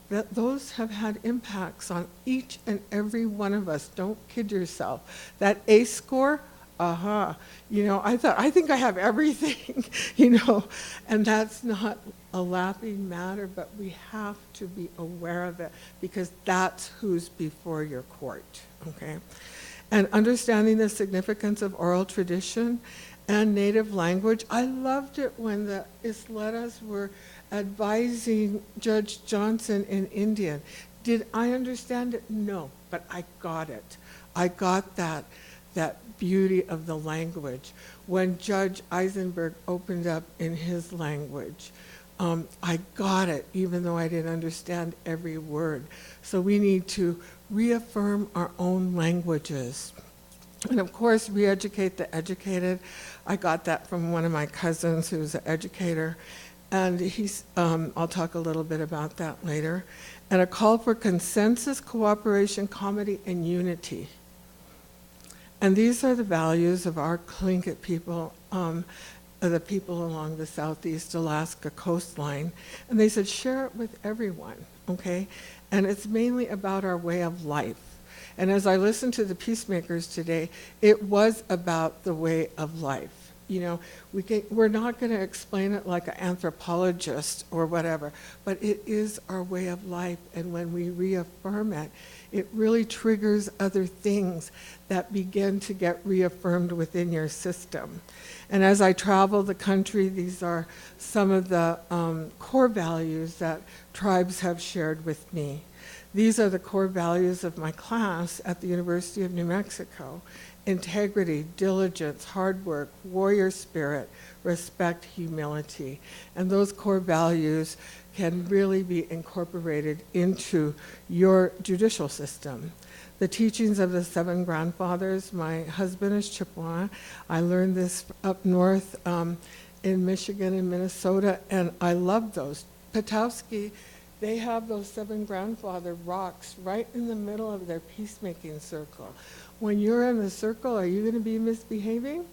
that those have had impacts on each and every one of us. Don't kid yourself. That ACE score, I think I have everything, and that's not a laughing matter, but we have to be aware of it because that's who's before your court, okay? And understanding the significance of oral tradition and native language. I loved it when the Isletas were advising Judge Johnson in Indian. Did I understand it? No, but I got it. I got that beauty of the language. When Judge Eisenberg opened up in his language, I got it, even though I didn't understand every word. So we need to reaffirm our own languages. And of course, re-educate the educated. I got that from one of my cousins who's an educator. And I'll talk a little bit about that later. And a call for consensus, cooperation, comedy, and unity. And these are the values of our Tlingit people, the people along the Southeast Alaska coastline. And they said, share it with everyone, okay? And it's mainly about our way of life. And as I listened to the peacemakers today, it was about the way of life. We're not going to explain it like an anthropologist or whatever, but it is our way of life. And when we reaffirm it, it really triggers other things that begin to get reaffirmed within your system. And as I travel the country, these are some of the core values that tribes have shared with me. These are the core values of my class at the University of New Mexico: integrity, diligence, hard work, warrior spirit, respect, humility. And those core values can really be incorporated into your judicial system. The teachings of the seven grandfathers, my husband is Chippewa. I learned this up north in Michigan and Minnesota, and I love those. Petowski, they have those seven grandfather rocks right in the middle of their peacemaking circle. When you're in the circle, are you going to be misbehaving?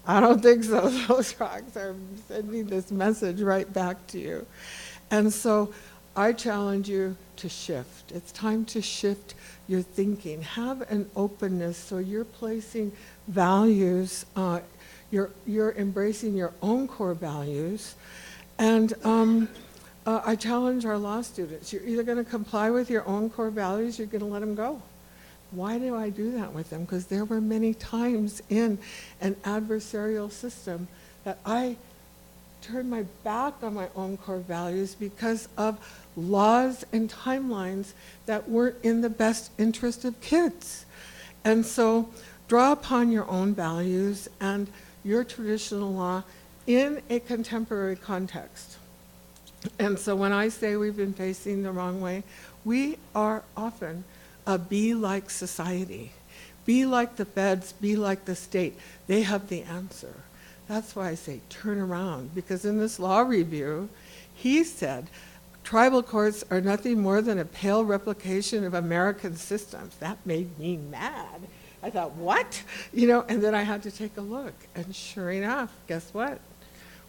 I don't think so. Those rocks are sending this message right back to you. And so I challenge you to shift. It's time to shift your thinking. Have an openness so you're placing values, you're embracing your own core values. And I challenge our law students. You're either going to comply with your own core values, you're going to let them go. Why do I do that with them? Because there were many times in an adversarial system that I turned my back on my own core values because of laws and timelines that weren't in the best interest of kids. And so draw upon your own values and your traditional law in a contemporary context. And so when I say we've been facing the wrong way, we are often a be-like society. Be like the feds, be like the state. They have the answer. That's why I say turn around, because in this law review, he said tribal courts are nothing more than a pale replication of American systems. That made me mad. I thought, what? And then I had to take a look. And sure enough, guess what?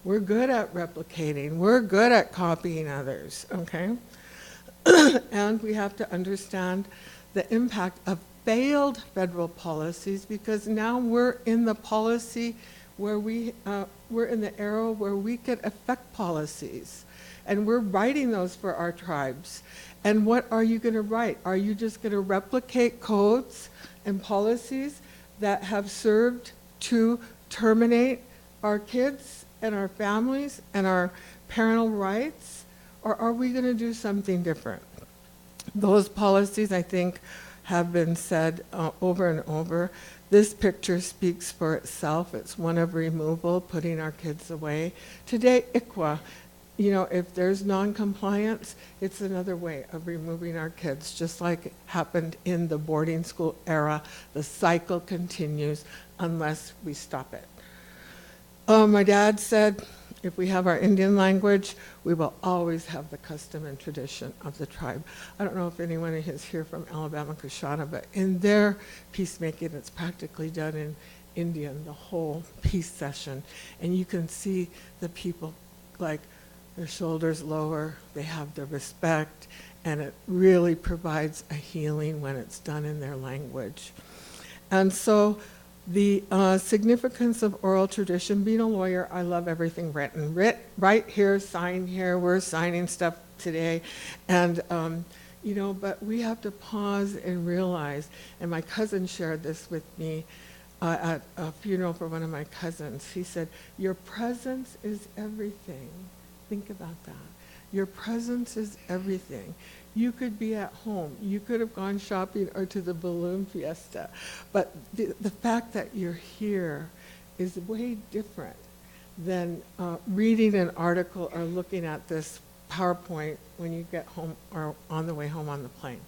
We're good at replicating. We're good at copying others, okay? And we have to understand the impact of failed federal policies, because now we're in the policy where we're in the era where we could affect policies. And we're writing those for our tribes. And what are you going to write? Are you just going to replicate codes and policies that have served to terminate our kids and our families and our parental rights? Or are we going to do something different? Those policies, I think, have been said over and over. This picture speaks for itself. It's one of removal, putting our kids away. Today, ICWA, if there's non-compliance, it's another way of removing our kids, just like it happened in the boarding school era. The cycle continues unless we stop it. My dad said, If we have our Indian language, we will always have the custom and tradition of the tribe. I don't know if anyone is here from Alabama Coshana, but in their peacemaking, it's practically done in Indian, the whole peace session. And you can see the people, like, their shoulders lower, they have the respect, and it really provides a healing when it's done in their language. And so the significance of oral tradition, being a lawyer, I love everything written. Write here, sign here, we're signing stuff today. And, you know, but we have to pause and realize, and my cousin shared this with me at a funeral for one of my cousins. He said, your presence is everything. Think about that. Your presence is everything. You could be at home. You could have gone shopping or to the balloon fiesta. But the fact that you're here is way different than reading an article or looking at this PowerPoint when you get home or on the way home on the plane.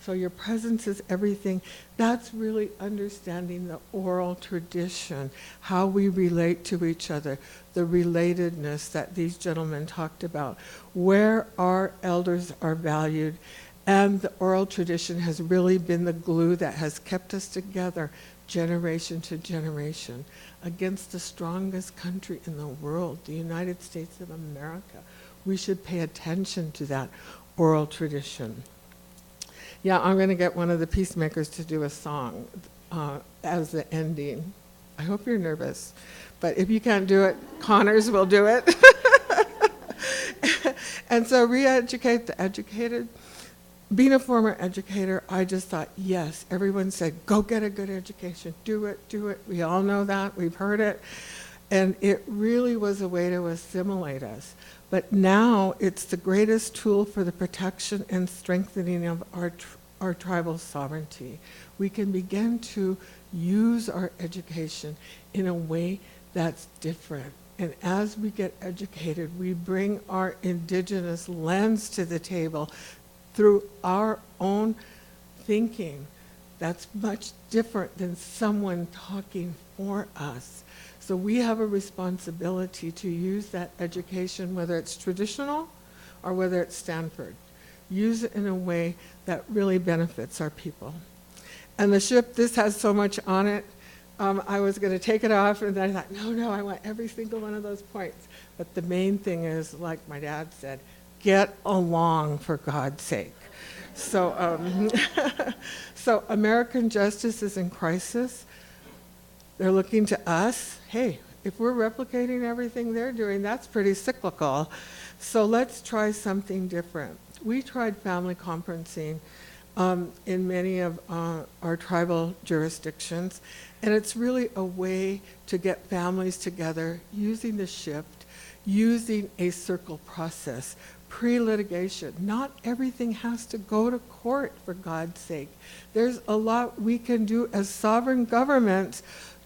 So your presence is everything. That's really understanding the oral tradition, how we relate to each other, the relatedness that these gentlemen talked about, where our elders are valued. And the oral tradition has really been the glue that has kept us together generation to generation against the strongest country in the world, the United States of America. We should pay attention to that oral tradition. Yeah, I'm going to get one of the peacemakers to do a song as the ending. I hope you're nervous, but if you can't do it, Connors will do it. And so re-educate the educated. Being a former educator, I just thought, yes, everyone said, go get a good education, do it, do it. We all know that, we've heard it. And it really was a way to assimilate us. But now it's the greatest tool for the protection and strengthening of our tribal sovereignty. We can begin to use our education in a way that's different. And as we get educated, we bring our indigenous lens to the table through our own thinking. That's much different than someone talking for us. So we have a responsibility to use that education, whether it's traditional or whether it's Stanford. Use it in a way that really benefits our people. And the ship, this has so much on it. I was going to take it off, and then I thought, no, I want every single one of those points. But the main thing is, like my dad said, get along, for God's sake. So, so American justice is in crisis. They're looking to us. Hey, if we're replicating everything they're doing, that's pretty cyclical. So let's try something different. We tried family conferencing in many of our tribal jurisdictions, and it's really a way to get families together using the shift, using a circle process, pre-litigation. Not everything has to go to court, for God's sake. There's a lot we can do as sovereign governments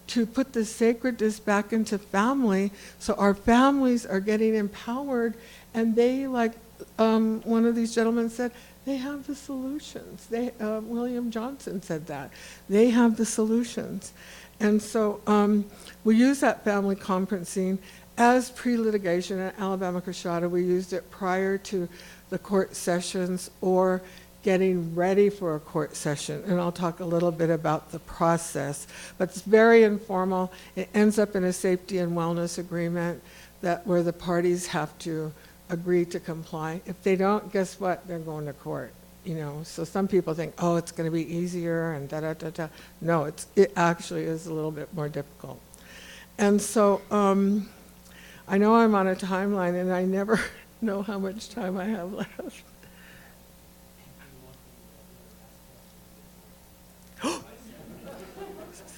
to put the sacredness back into family, so our families are getting empowered, and they, like one of these gentlemen said, they have the solutions. William Johnson said that. They have the solutions. And so we use that family conferencing as pre-litigation. At Alabama Coshana, we used it prior to the court sessions or getting ready for a court session. And I'll talk a little bit about the process. But it's very informal. It ends up in a safety and wellness agreement where the parties have to agree to comply. If they don't, guess what? They're going to court. You know, so some people think, oh, it's going to be easier and da-da-da-da. No, it actually is a little bit more difficult. And so I know I'm on a timeline, and I never know how much time I have left.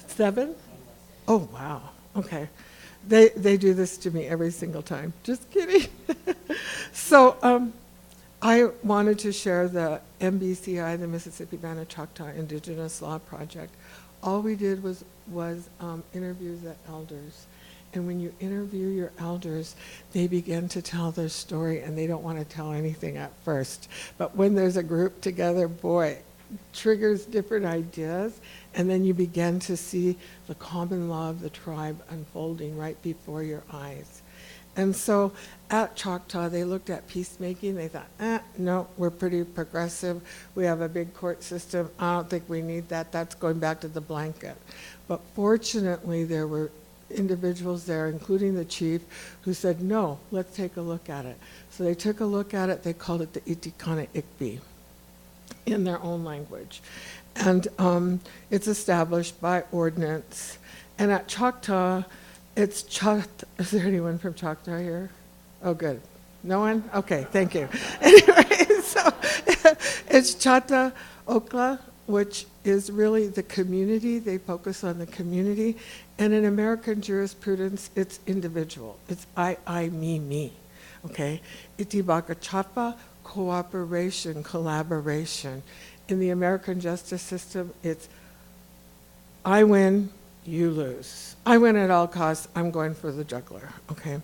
Seven? Oh, wow. Okay. They do this to me every single time. Just kidding. So I wanted to share the MBCI, the Mississippi Band Choctaw Indigenous Law Project. All we did was interviews at elders. And when you interview your elders, they begin to tell their story, and they don't want to tell anything at first. But when there's a group together, boy, triggers different ideas, and then you begin to see the common law of the tribe unfolding right before your eyes. And so at Choctaw, they looked at peacemaking. They thought, no, we're pretty progressive. We have a big court system. I don't think we need that. That's going back to the blanket. But fortunately, there were individuals there, including the chief, who said, no, let's take a look at it. So they took a look at it. They called it the Itikana Ikbi in their own language. And it's established by ordinance. And at Choctaw, it's is there anyone from Choctaw here? Oh, good. No one? Okay, thank you. Anyway, so it's Chata Okla, which is really the community. They focus on the community. And in American jurisprudence, it's individual. It's I, me. Okay? Itibaka Chapa, cooperation, collaboration. In the American justice system, it's I win, you lose. I win at all costs, I'm going for the juggler, okay?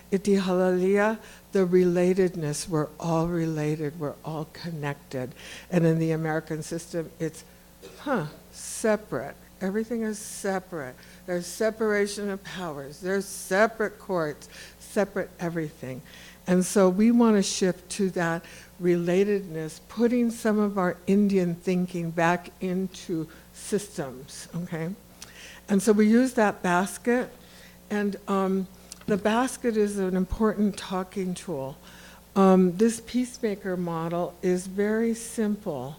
Iti halalia, the relatedness, we're all related, we're all connected. And in the American system, it's, separate. Everything is separate. There's separation of powers. There's separate courts, separate everything. And so we want to shift to that relatedness, putting some of our Indian thinking back into systems, okay? And so we use that basket, and the basket is an important talking tool. This peacemaker model is very simple.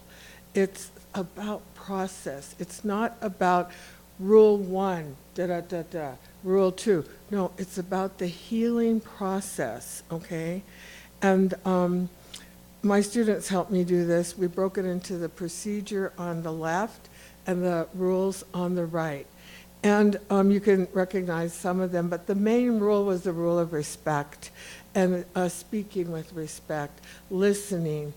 It's about process. It's not about rule 1, rule 2. No, it's about the healing process, okay? And my students helped me do this. We broke it into the procedure on the left and the rules on the right. And you can recognize some of them, but the main rule was the rule of respect, and speaking with respect, listening,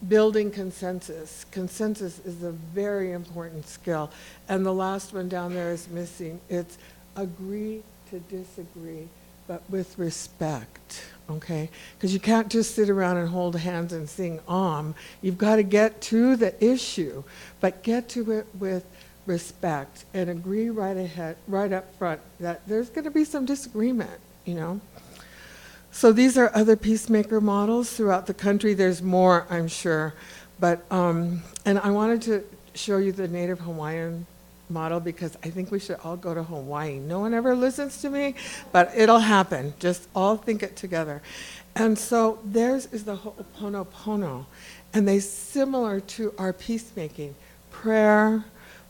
building consensus. Consensus is a very important skill. And the last one down there is missing. It's agree to disagree, but with respect, okay? Because you can't just sit around and hold hands and sing You've got to get to the issue, but get to it with respect and agree right up front that there's going to be some disagreement, you know? So these are other peacemaker models throughout the country. There's more, I'm sure. But, and I wanted to show you the Native Hawaiian model because I think we should all go to Hawaii. No one ever listens to me, but it'll happen. Just all think it together. And so theirs is the Ho'oponopono. And they similar to our peacemaking. Prayer,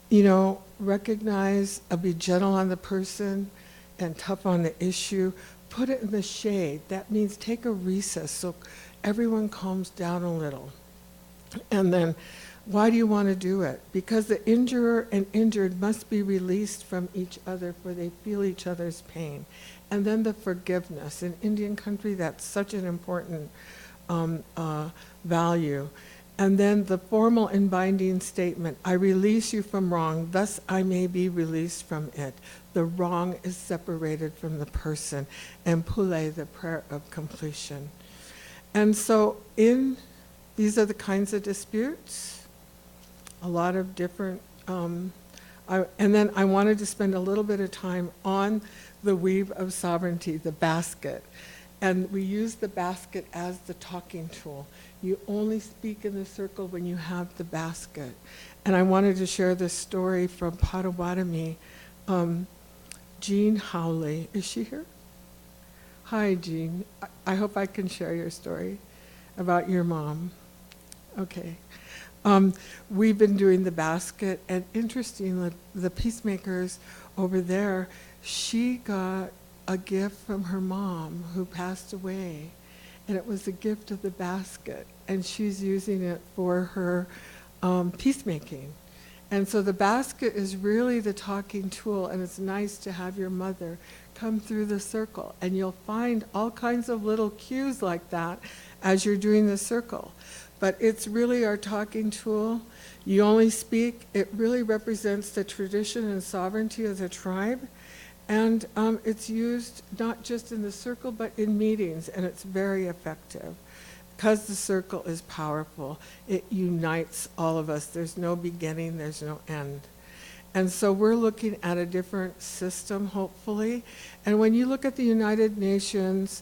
you know, recognize, be gentle on the person and tough on the issue. Put it in the shade. That means take a recess so everyone calms down a little. And then, why do you want to do it? Because the injurer and injured must be released from each other for they feel each other's pain. And then the forgiveness. In Indian country, that's such an important value. And then the formal and binding statement, I release you from wrong, thus I may be released from it. The wrong is separated from the person. And pule, the prayer of completion. And so these are the kinds of disputes, a lot of different, and then I wanted to spend a little bit of time on the weave of sovereignty, the basket. And we use the basket as the talking tool. You only speak in the circle when you have the basket. And I wanted to share this story from Potawatomi. Jean Howley, is she here? Hi, Jean. I hope I can share your story about your mom. Okay. We've been doing the basket, and interestingly, the peacemakers over there, she got a gift from her mom who passed away, and it was a gift of the basket, and she's using it for her peacemaking. And so the basket is really the talking tool, and it's nice to have your mother come through the circle, and you'll find all kinds of little cues like that as you're doing the circle. But it's really our talking tool. You only speak. It really represents the tradition and sovereignty of the tribe. And it's used not just in the circle, but in meetings, and it's very effective. Because the circle is powerful, it unites all of us. There's no beginning, there's no end. And so we're looking at a different system, hopefully. And when you look at the United Nations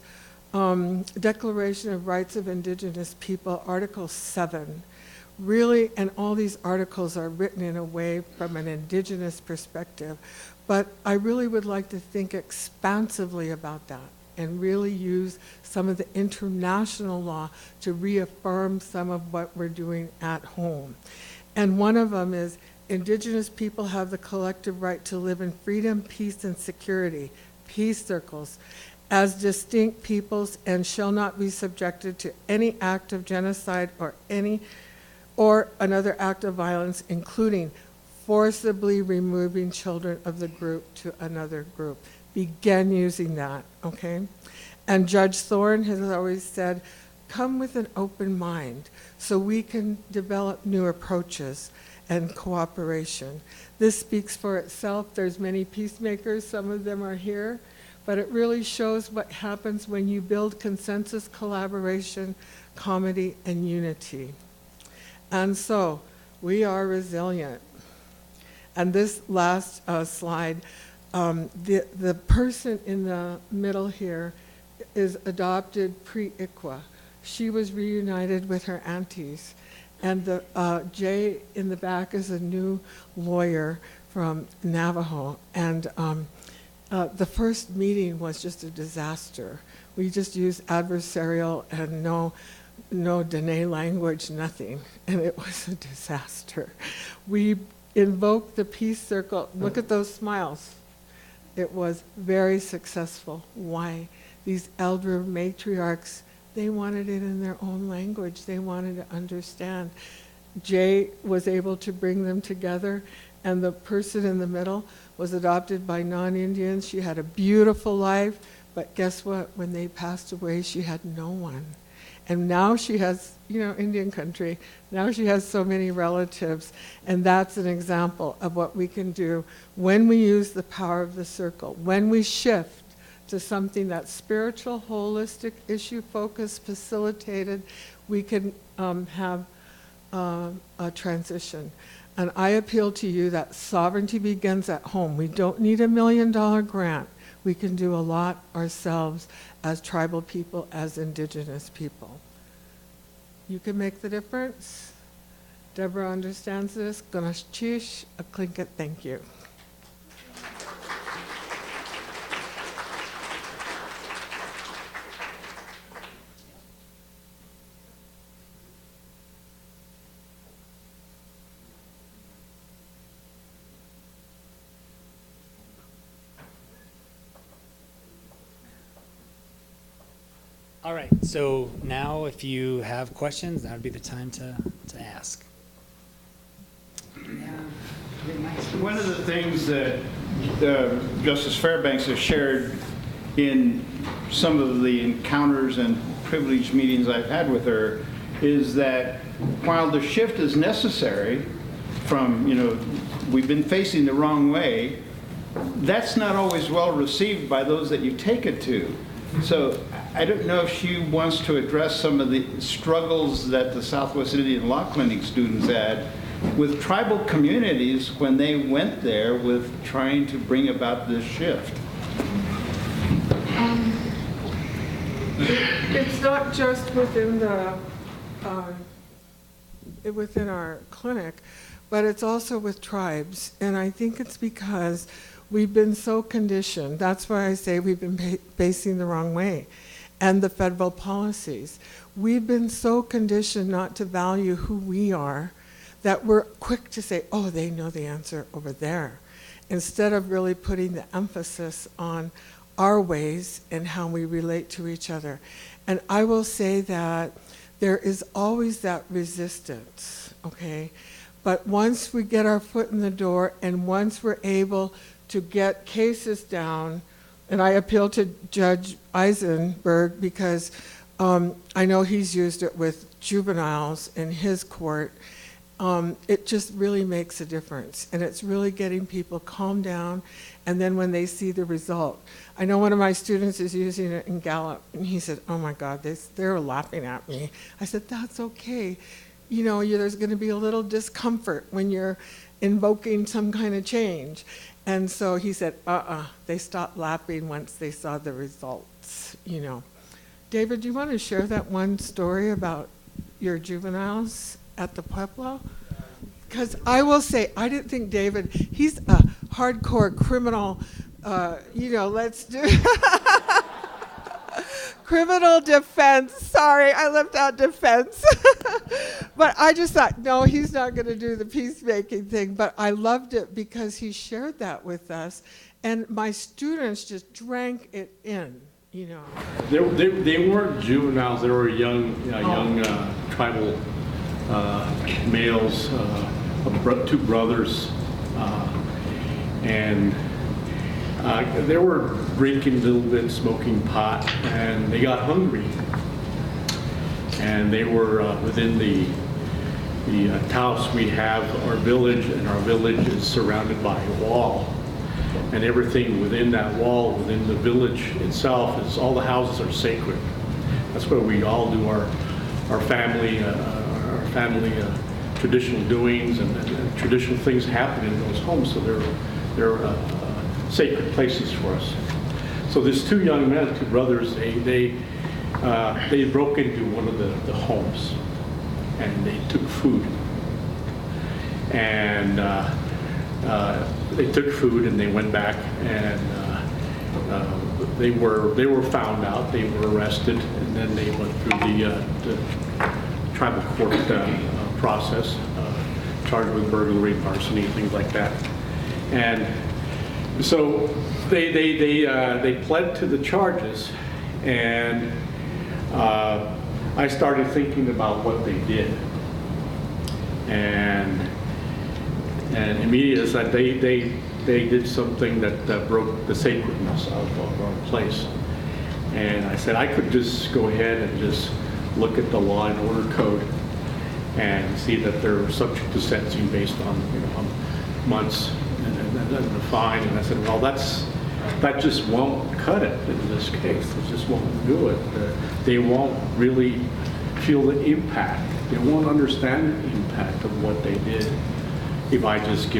Declaration of Rights of Indigenous People, Article 7, really, and all these articles are written in a way from an indigenous perspective, but I really would like to think expansively about that and really use some of the international law to reaffirm some of what we're doing at home. And one of them is Indigenous people have the collective right to live in freedom, peace, and security, peace circles, as distinct peoples, and shall not be subjected to any act of genocide or another act of violence, including forcibly removing children of the group to another group. Begin using that, okay? And Judge Thorne has always said, come with an open mind so we can develop new approaches and cooperation. This speaks for itself. There's many peacemakers, some of them are here, but it really shows what happens when you build consensus, collaboration, comedy, and unity. And so, we are resilient. And this last slide, the person in the middle here is adopted pre-ICWA. She was reunited with her aunties. And the Jay in the back is a new lawyer from Navajo. And the first meeting was just a disaster. We just used adversarial and no Dene language, nothing. And it was a disaster. We invoked the peace circle. Look at those smiles. It was very successful. Why? These elder matriarchs, they wanted it in their own language. They wanted to understand. Jay was able to bring them together, and the person in the middle was adopted by non-Indians. She had a beautiful life, but guess what? When they passed away, she had no one. And now she has, Indian country, now she has so many relatives. And that's an example of what we can do when we use the power of the circle, when we shift to something that's spiritual, holistic, issue-focused, facilitated, we can have a transition. And I appeal to you that sovereignty begins at home. We don't need $1 million grant. We can do a lot ourselves as tribal people, as indigenous people. You can make the difference. Deborah understands this. Ganesh Chish, a Clinket, thank you. All right, so now if you have questions, that would be the time to ask. One of the things that Justice Fairbanks has shared in some of the encounters and privileged meetings I've had with her is that while the shift is necessary from, we've been facing the wrong way, that's not always well received by those that you take it to. So I don't know if she wants to address some of the struggles that the Southwest Indian Law Clinic students had with tribal communities when they went there with trying to bring about this shift. It's not just within within our clinic, but it's also with tribes. And I think it's because we've been so conditioned. That's why I say we've been facing the wrong way. And the federal policies. We've been so conditioned not to value who we are that we're quick to say, oh, they know the answer over there, instead of really putting the emphasis on our ways and how we relate to each other. And I will say that there is always that resistance, okay? But once we get our foot in the door and once we're able to get cases down, and I appeal to Judge Eisenberg because I know he's used it with juveniles in his court. It just really makes a difference. And it's really getting people calmed down. And then when they see the result. I know one of my students is using it in Gallup. And he said, oh my God, they're laughing at me. I said, that's okay. There's going to be a little discomfort when you're invoking some kind of change. And so he said, they stopped laughing once they saw the results, you know. David, do you want to share that one story about your juveniles at the Pueblo? Because I will say, I didn't think David, he's a hardcore criminal, let's do criminal defense. Sorry, I left out defense. But I just thought, no, he's not going to do the peacemaking thing. But I loved it because he shared that with us. And my students just drank it in, you know. They weren't juveniles. They were young tribal males, two brothers, and they were drinking a little bit, smoking pot, and they got hungry. And they were within the house we have, our village, and our village is surrounded by a wall. And everything within that wall, within the village itself, is all the houses are sacred. That's where we all do our family traditional doings and traditional things happen in those homes. So they're sacred places for us. So these two young men, two brothers, they broke into one of the homes and they took food. And they took food and they went back and they were found out. They were arrested and then they went through the tribal court process, charged with burglary, larceny, things like that. And so they pled to the charges, and I started thinking about what they did, and immediately I said they did something that broke the sacredness of our place. And I said I could just go ahead and just look at the law and order code and see that they're subject to sentencing based on months and a fine. And I said, well, that just won't cut it in this case. It just won't do it. They won't really feel the impact. They won't understand the impact of what they did if I just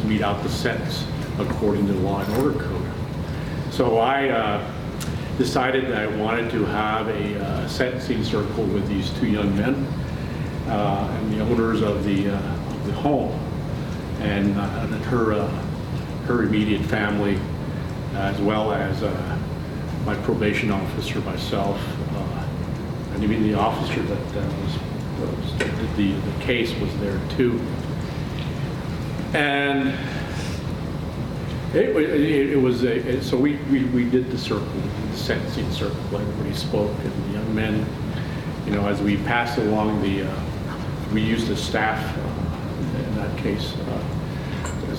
mete out the sentence according to the law and order code. So I decided that I wanted to have a sentencing circle with these two young men and the owners of the home and her immediate family, as well as my probation officer, myself, and even the officer that did the case was there too. And it was so we did the circle, the sentencing circle. Everybody spoke, and the young men, as we passed along we used the staff in that case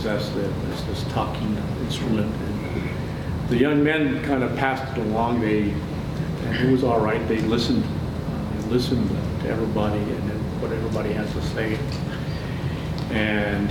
as this talking instrument. And the young men kind of passed it along. And it was all right. They listened to everybody and what everybody has to say. And